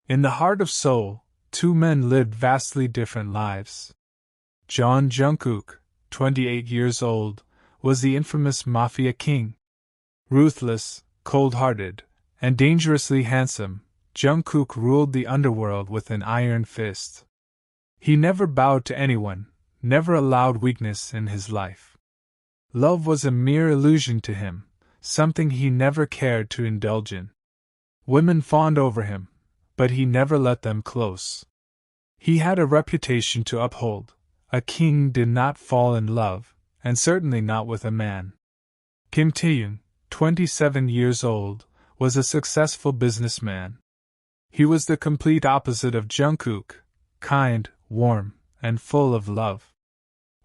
In the heart of Seoul, two men lived vastly different lives. Jungkook, 28 years old, was the infamous Mafia king. Ruthless, cold-hearted, and dangerously handsome, Jungkook ruled the underworld with an iron fist. He never bowed to anyone, never allowed weakness in his life. Love was a mere illusion to him, something he never cared to indulge in. Women fawned over him, but he never let them close. He had a reputation to uphold. A king did not fall in love, and certainly not with a man. Taehyung, 27 years old, was a successful businessman. He was the complete opposite of Jungkook, kind, warm, and full of love.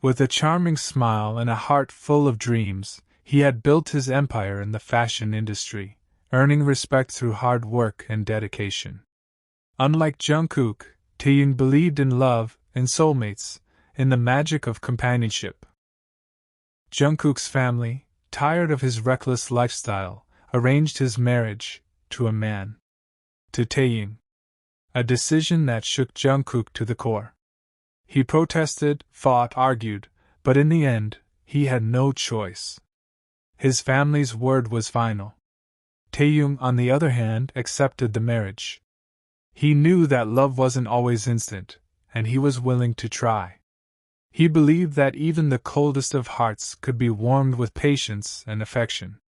With a charming smile and a heart full of dreams, he had built his empire in the fashion industry, earning respect through hard work and dedication. Unlike Jungkook, Taehyung believed in love, in soulmates, in the magic of companionship. Jungkook's family, tired of his reckless lifestyle, arranged his marriage to a man. To Taehyung. A decision that shook Jungkook to the core. He protested, fought, argued, but in the end, he had no choice. His family's word was final. Taehyung, on the other hand, accepted the marriage. He knew that love wasn't always instant, and he was willing to try. He believed that even the coldest of hearts could be warmed with patience and affection.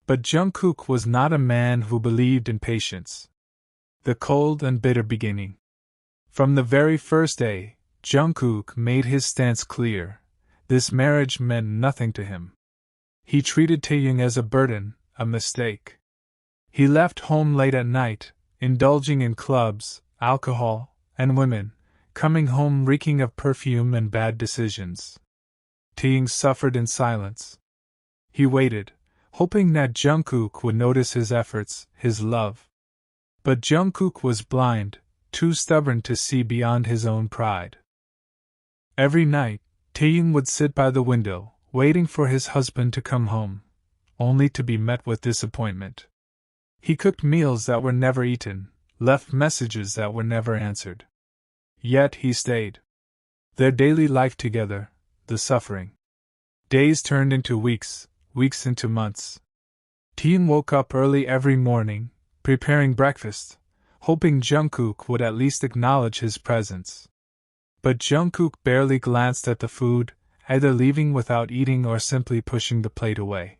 But Jungkook was not a man who believed in patience. The cold and bitter beginning. From the very first day, Jungkook made his stance clear. This marriage meant nothing to him. He treated Taehyung as a burden, a mistake. He left home late at night, indulging in clubs, alcohol, and women, coming home reeking of perfume and bad decisions. Taehyung suffered in silence. He waited, hoping that Jungkook would notice his efforts, his love. But Jungkook was blind, too stubborn to see beyond his own pride. Every night, Taehyung would sit by the window, waiting for his husband to come home, only to be met with disappointment. He cooked meals that were never eaten, left messages that were never answered. Yet he stayed. Their daily life together, the suffering. Days turned into weeks, weeks into months. Taehyung woke up early every morning, preparing breakfast, hoping Jungkook would at least acknowledge his presence. But Jungkook barely glanced at the food, either leaving without eating or simply pushing the plate away.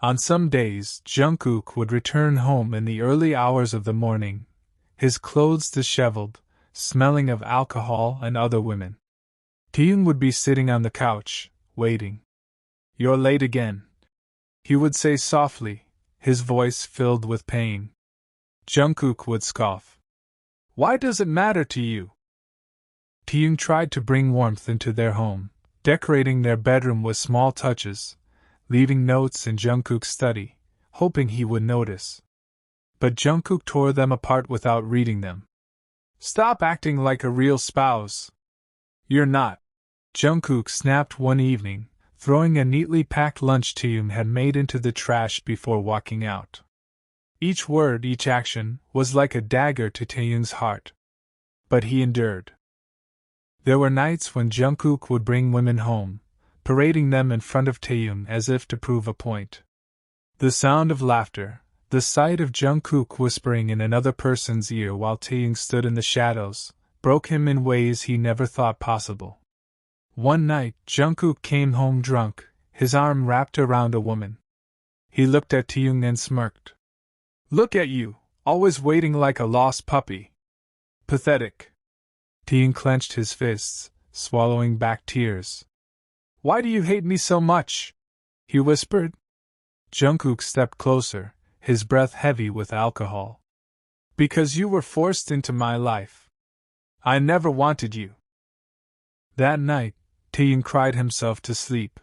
On some days, Jungkook would return home in the early hours of the morning, his clothes disheveled, smelling of alcohol and other women. Taehyung would be sitting on the couch, waiting. "You're late again," he would say softly, his voice filled with pain. Jungkook would scoff. "Why does it matter to you?" Taehyung tried to bring warmth into their home, decorating their bedroom with small touches, leaving notes in Jungkook's study, hoping he would notice. But Jungkook tore them apart without reading them. "Stop acting like a real spouse." "You're not," Jungkook snapped one evening, throwing a neatly packed lunch Taehyung had made into the trash before walking out. Each word, each action, was like a dagger to Taehyung's heart. But he endured. There were nights when Jungkook would bring women home, parading them in front of Taehyung as if to prove a point. The sound of laughter, the sight of Jungkook whispering in another person's ear while Taehyung stood in the shadows, broke him in ways he never thought possible. One night, Jungkook came home drunk, his arm wrapped around a woman. He looked at Taehyung and smirked. "Look at you, always waiting like a lost puppy. Pathetic." Taehyung clenched his fists, swallowing back tears. "Why do you hate me so much?" he whispered. Jungkook stepped closer, his breath heavy with alcohol. "Because you were forced into my life. I never wanted you." That night, Taehyung cried himself to sleep.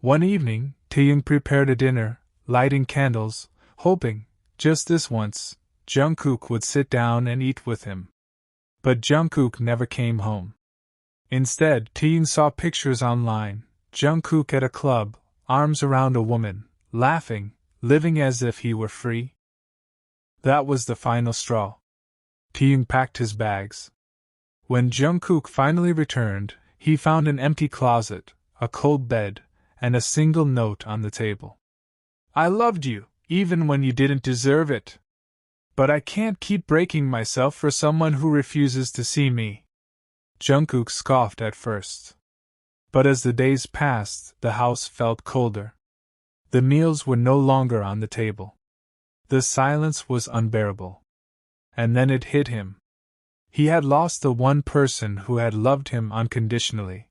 One evening, Taehyung prepared a dinner, lighting candles, hoping, just this once, Jungkook would sit down and eat with him. But Jungkook never came home. Instead, Taehyung saw pictures online, Jungkook at a club, arms around a woman, laughing, living as if he were free. That was the final straw. Taehyung packed his bags. When Jungkook finally returned, he found an empty closet, a cold bed, and a single note on the table. I loved you, even when you didn't deserve it. But I can't keep breaking myself for someone who refuses to see me. Jungkook scoffed at first. But as the days passed, the house felt colder. The meals were no longer on the table. The silence was unbearable. And then it hit him. He had lost the one person who had loved him unconditionally.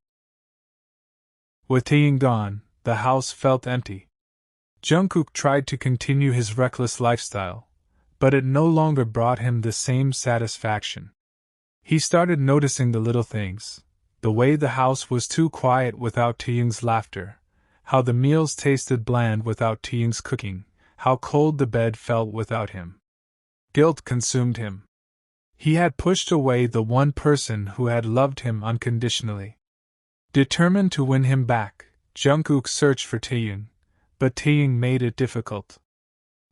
With Taehyung gone, the house felt empty. Jungkook tried to continue his reckless lifestyle, but it no longer brought him the same satisfaction. He started noticing the little things, the way the house was too quiet without Taehyung's laughter, how the meals tasted bland without Taehyung's cooking, how cold the bed felt without him. Guilt consumed him. He had pushed away the one person who had loved him unconditionally. Determined to win him back, Jungkook searched for Taehyung, but Taehyung made it difficult.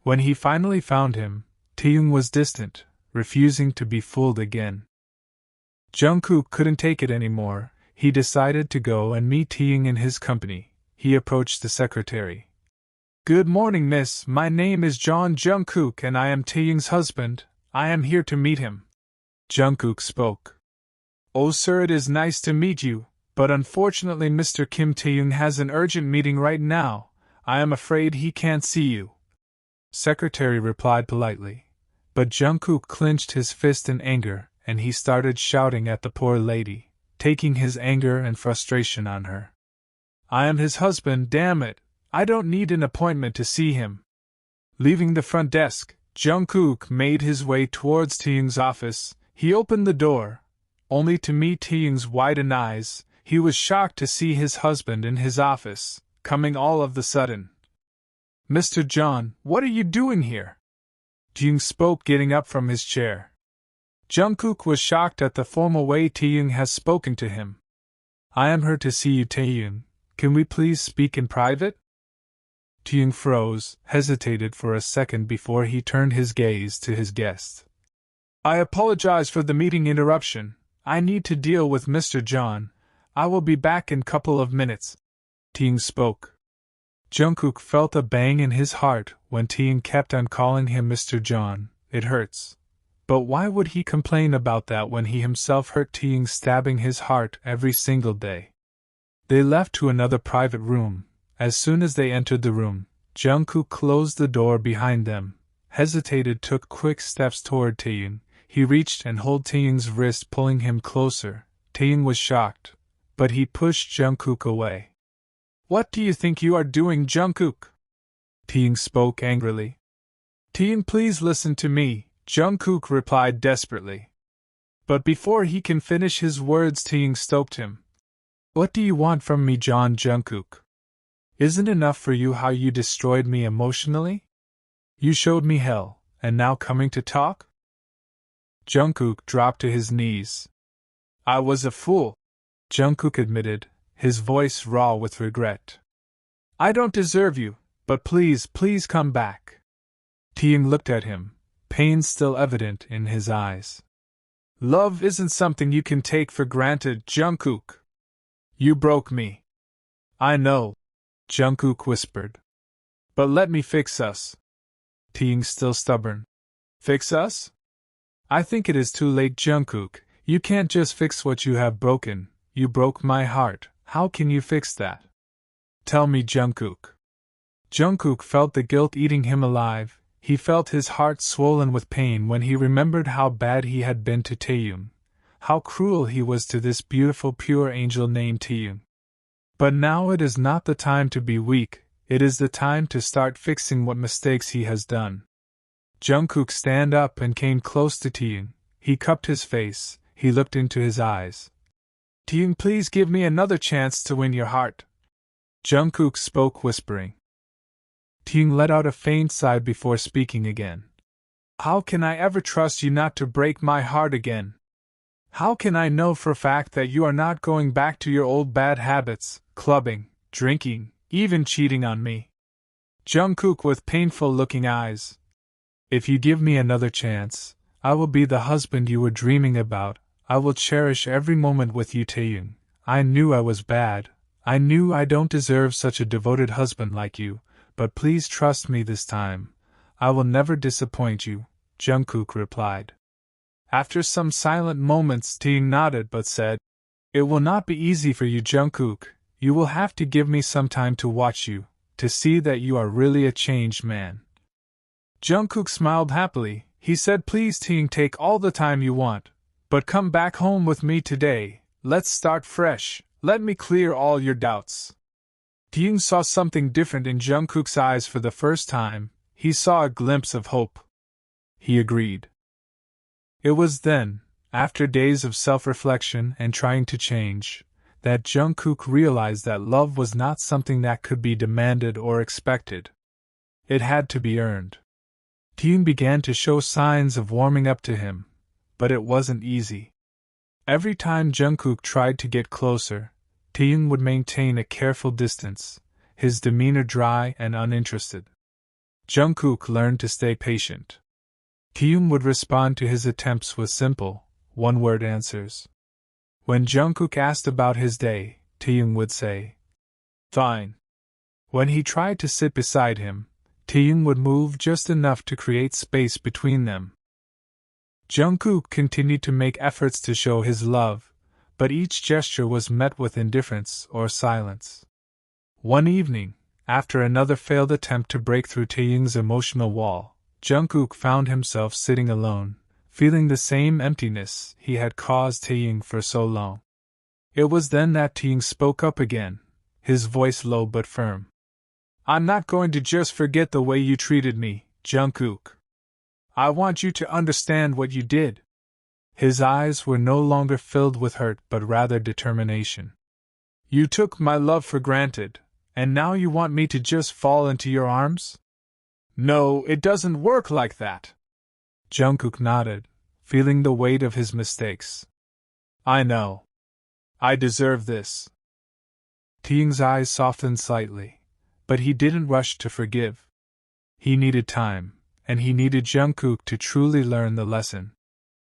When he finally found him, Taehyung was distant, refusing to be fooled again. Jungkook couldn't take it anymore. He decided to go and meet Taehyung in his company. He approached the secretary. Good morning, miss. My name is Jungkook and I am Taehyung's husband. I am here to meet him. Jungkook spoke. Oh sir, it is nice to meet you, but unfortunately Mr. Kim Taehyung has an urgent meeting right now. I am afraid he can't see you. Secretary replied politely, but Jungkook clenched his fist in anger, and he started shouting at the poor lady, taking his anger and frustration on her. I am his husband, damn it! I don't need an appointment to see him. Leaving the front desk, Jungkook made his way towards Taehyung's office. He opened the door, only to meet Taehyung's widened eyes. He was shocked to see his husband in his office, coming all of the sudden. Mr. John, what are you doing here? Taehyung spoke, getting up from his chair. Jungkook was shocked at the formal way Taehyung has spoken to him. I am here to see you, Taehyung. Can we please speak in private? Taehyung froze, hesitated for a second before he turned his gaze to his guest. I apologize for the meeting interruption. I need to deal with Mr. John. I will be back in a couple of minutes. Taehyung spoke. Jungkook felt a bang in his heart when Taehyung kept on calling him Mr. John. It hurts. But why would he complain about that when he himself hurt Taehyung, stabbing his heart every single day? They left to another private room. As soon as they entered the room, Jungkook closed the door behind them, hesitated, took quick steps toward Taehyung. He reached and held Taehyung's wrist, pulling him closer. Taehyung was shocked, but he pushed Jungkook away. What do you think you are doing, Jungkook? Taehyung spoke angrily. Taehyung, please listen to me, Jungkook replied desperately. But before he can finish his words, Taehyung stopped him. What do you want from me, Jungkook? Isn't it enough for you how you destroyed me emotionally? You showed me hell, and now coming to talk? Jungkook dropped to his knees. I was a fool, Jungkook admitted, his voice raw with regret. I don't deserve you, but please come back. Taehyung looked at him, pain still evident in his eyes. Love isn't something you can take for granted, Jungkook. You broke me. I know, Jungkook whispered. But let me fix us. Taehyung still stubborn. Fix us? I think it is too late, Jungkook. You can't just fix what you have broken. You broke my heart. How can you fix that? Tell me, Jungkook. Jungkook felt the guilt eating him alive. He felt his heart swollen with pain when he remembered how bad he had been to Taehyung, how cruel he was to this beautiful pure angel named Taehyung. But now it is not the time to be weak, it is the time to start fixing what mistakes he has done. Jungkook stand up and came close to Taehyung. He cupped his face, he looked into his eyes. Taehyung, please give me another chance to win your heart. Jungkook spoke, whispering. Taehyung let out a faint sigh before speaking again. How can I ever trust you not to break my heart again? How can I know for a fact that you are not going back to your old bad habits, clubbing, drinking, even cheating on me? Jungkook with painful looking eyes. If you give me another chance, I will be the husband you were dreaming about. I will cherish every moment with you, Taehyung. I knew I was bad. I knew I don't deserve such a devoted husband like you, but please trust me this time. I will never disappoint you, Jungkook replied. After some silent moments, Taehyung nodded but said, It will not be easy for you, Jungkook. You will have to give me some time to watch you, to see that you are really a changed man. Jungkook smiled happily. He said, Please, Taehyung, take all the time you want, but come back home with me today. Let's start fresh. Let me clear all your doubts. Taehyung saw something different in Jungkook's eyes for the first time. He saw a glimpse of hope. He agreed. It was then, after days of self-reflection and trying to change, that Jungkook realized that love was not something that could be demanded or expected. It had to be earned. Taehyung began to show signs of warming up to him, but it wasn't easy. Every time Jungkook tried to get closer, Taehyung would maintain a careful distance, his demeanor dry and uninterested. Jungkook learned to stay patient. Taehyung would respond to his attempts with simple, one-word answers. When Jungkook asked about his day, Taehyung would say, Fine. When he tried to sit beside him, Taehyung would move just enough to create space between them. Jungkook continued to make efforts to show his love, but each gesture was met with indifference or silence. One evening, after another failed attempt to break through Taehyung's emotional wall, Jungkook found himself sitting alone, feeling the same emptiness he had caused Taehyung for so long. It was then that Taehyung spoke up again, his voice low but firm. I'm not going to just forget the way you treated me, Jungkook. I want you to understand what you did. His eyes were no longer filled with hurt but rather determination. You took my love for granted, and now you want me to just fall into your arms? No, it doesn't work like that. Jungkook nodded, feeling the weight of his mistakes. I know. I deserve this. Taehyung's eyes softened slightly, but he didn't rush to forgive. He needed time, and he needed Jungkook to truly learn the lesson.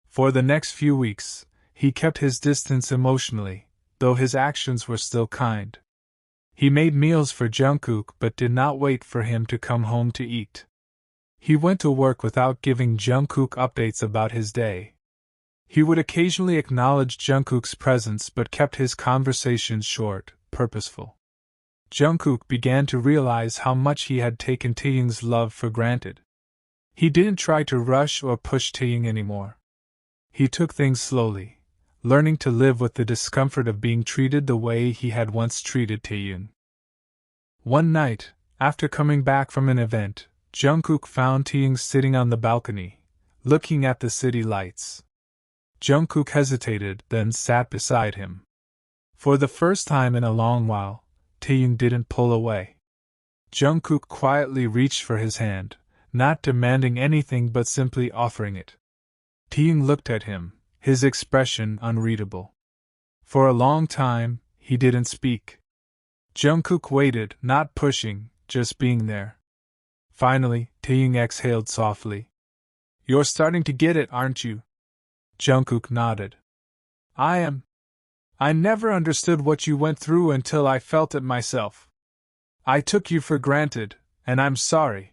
For the next few weeks, he kept his distance emotionally, though his actions were still kind. He made meals for Jungkook but did not wait for him to come home to eat. He went to work without giving Jungkook updates about his day. He would occasionally acknowledge Jungkook's presence but kept his conversations short, purposeful. Jungkook began to realize how much he had taken Taehyung's love for granted. He didn't try to rush or push Taehyung anymore. He took things slowly, learning to live with the discomfort of being treated the way he had once treated Taehyung. One night, after coming back from an event, Jungkook found Taehyung sitting on the balcony, looking at the city lights. Jungkook hesitated, then sat beside him. For the first time in a long while, Taehyung didn't pull away. Jungkook quietly reached for his hand, not demanding anything but simply offering it. Taehyung looked at him, his expression unreadable. For a long time, he didn't speak. Jungkook waited, not pushing, just being there. Finally, Taehyung exhaled softly. You're starting to get it, aren't you? Jungkook nodded. I am. I never understood what you went through until I felt it myself. I took you for granted, and I'm sorry.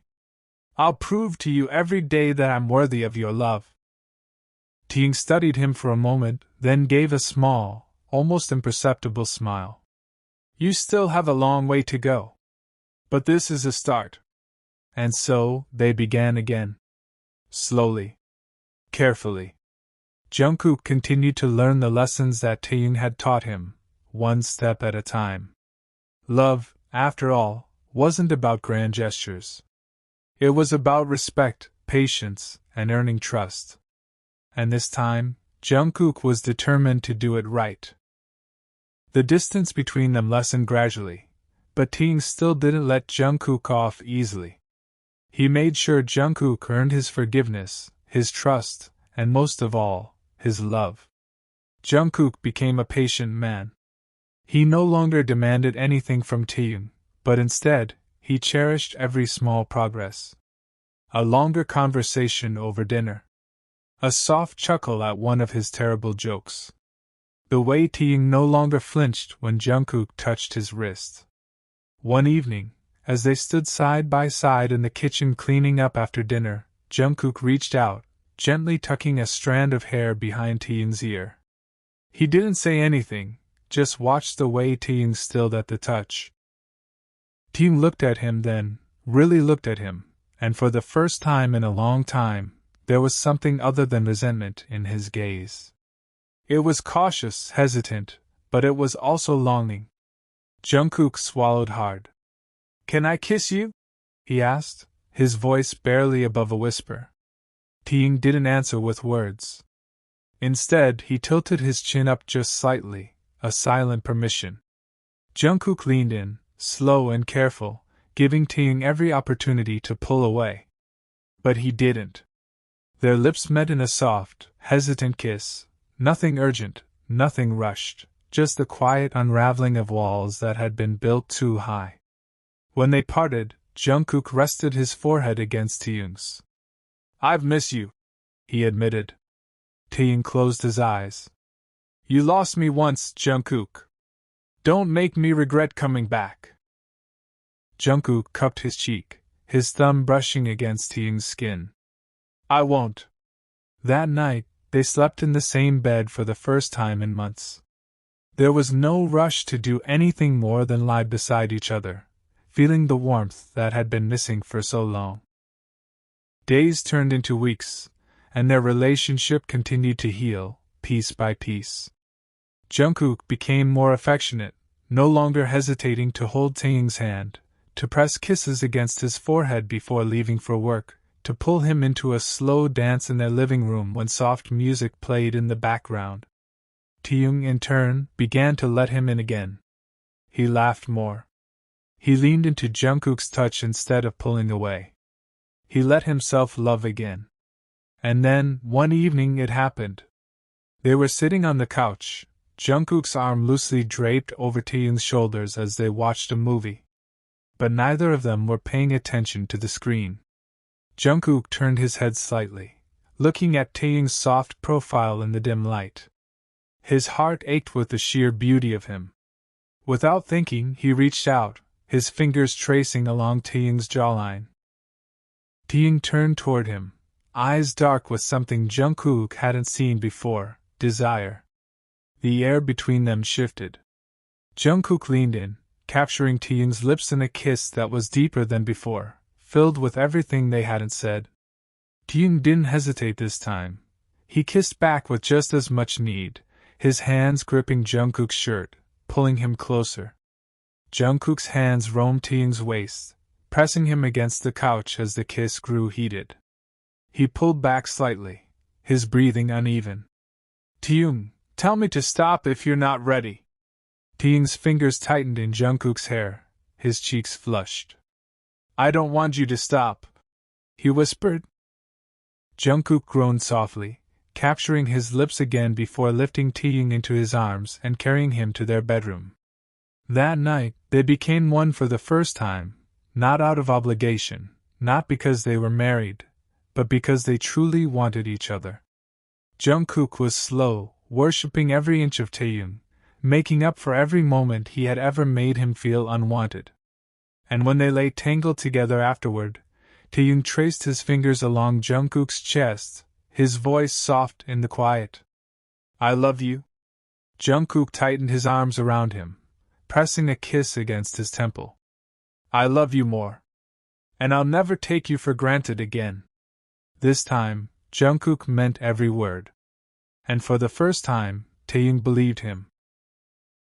I'll prove to you every day that I'm worthy of your love. Taehyung studied him for a moment, then gave a small, almost imperceptible smile. You still have a long way to go. But this is a start. And so, they began again. Slowly. Carefully. Jungkook continued to learn the lessons that Taehyung had taught him, one step at a time. Love, after all, wasn't about grand gestures. It was about respect, patience, and earning trust. And this time, Jungkook was determined to do it right. The distance between them lessened gradually, but Taehyung still didn't let Jungkook off easily. He made sure Jungkook earned his forgiveness, his trust, and most of all, his love. Jungkook became a patient man. He no longer demanded anything from Taehyung, but instead, he cherished every small progress. A longer conversation over dinner. A soft chuckle at one of his terrible jokes. The way Taehyung no longer flinched when Jungkook touched his wrist. One evening, as they stood side by side in the kitchen cleaning up after dinner, Jungkook reached out, gently tucking a strand of hair behind Taehyung's ear. He didn't say anything, just watched the way Taehyung stilled at the touch. Taehyung looked at him then, really looked at him, and for the first time in a long time, there was something other than resentment in his gaze. It was cautious, hesitant, but it was also longing. Jungkook swallowed hard. "Can I kiss you?" he asked, his voice barely above a whisper. Taehyung didn't answer with words. Instead, he tilted his chin up just slightly, a silent permission. Jungkook leaned in, slow and careful, giving Taehyung every opportunity to pull away. But he didn't. Their lips met in a soft, hesitant kiss, nothing urgent, nothing rushed, just the quiet unraveling of walls that had been built too high. When they parted, Jungkook rested his forehead against Taehyung's. "I've missed you," he admitted. Taehyung closed his eyes. "You lost me once, Jungkook. Don't make me regret coming back." Jungkook cupped his cheek, his thumb brushing against Taehyung's skin. "I won't." That night, they slept in the same bed for the first time in months. There was no rush to do anything more than lie beside each other, feeling the warmth that had been missing for so long. Days turned into weeks, and their relationship continued to heal, piece by piece. Jungkook became more affectionate, no longer hesitating to hold Taehyung's hand, to press kisses against his forehead before leaving for work, to pull him into a slow dance in their living room when soft music played in the background. Taehyung, in turn, began to let him in again. He laughed more. He leaned into Jungkook's touch instead of pulling away. He let himself love again. And then, one evening it happened. They were sitting on the couch, Jungkook's arm loosely draped over Taehyung's shoulders as they watched a movie. But neither of them were paying attention to the screen. Jungkook turned his head slightly, looking at Taehyung's soft profile in the dim light. His heart ached with the sheer beauty of him. Without thinking, he reached out, his fingers tracing along Taehyung's jawline. Taehyung turned toward him, eyes dark with something Jungkook hadn't seen before, desire. The air between them shifted. Jungkook leaned in, capturing Taehyung's lips in a kiss that was deeper than before, filled with everything they hadn't said. Taehyung didn't hesitate this time. He kissed back with just as much need, his hands gripping Jungkook's shirt, pulling him closer. Jungkook's hands roamed Taehyung's waist, pressing him against the couch as the kiss grew heated. He pulled back slightly, his breathing uneven. "Taehyung, tell me to stop if you're not ready." Taehyung's fingers tightened in Jungkook's hair, his cheeks flushed. "I don't want you to stop," he whispered. Jungkook groaned softly, capturing his lips again before lifting Taehyung into his arms and carrying him to their bedroom. That night, they became one for the first time, not out of obligation, not because they were married, but because they truly wanted each other. Jungkook was slow, worshipping every inch of Taehyung, making up for every moment he had ever made him feel unwanted. And when they lay tangled together afterward, Taehyung traced his fingers along Jungkook's chest, his voice soft in the quiet. "I love you." Jungkook tightened his arms around him, pressing a kiss against his temple. "I love you more. And I'll never take you for granted again." This time, Jungkook meant every word. And for the first time, Taehyung believed him.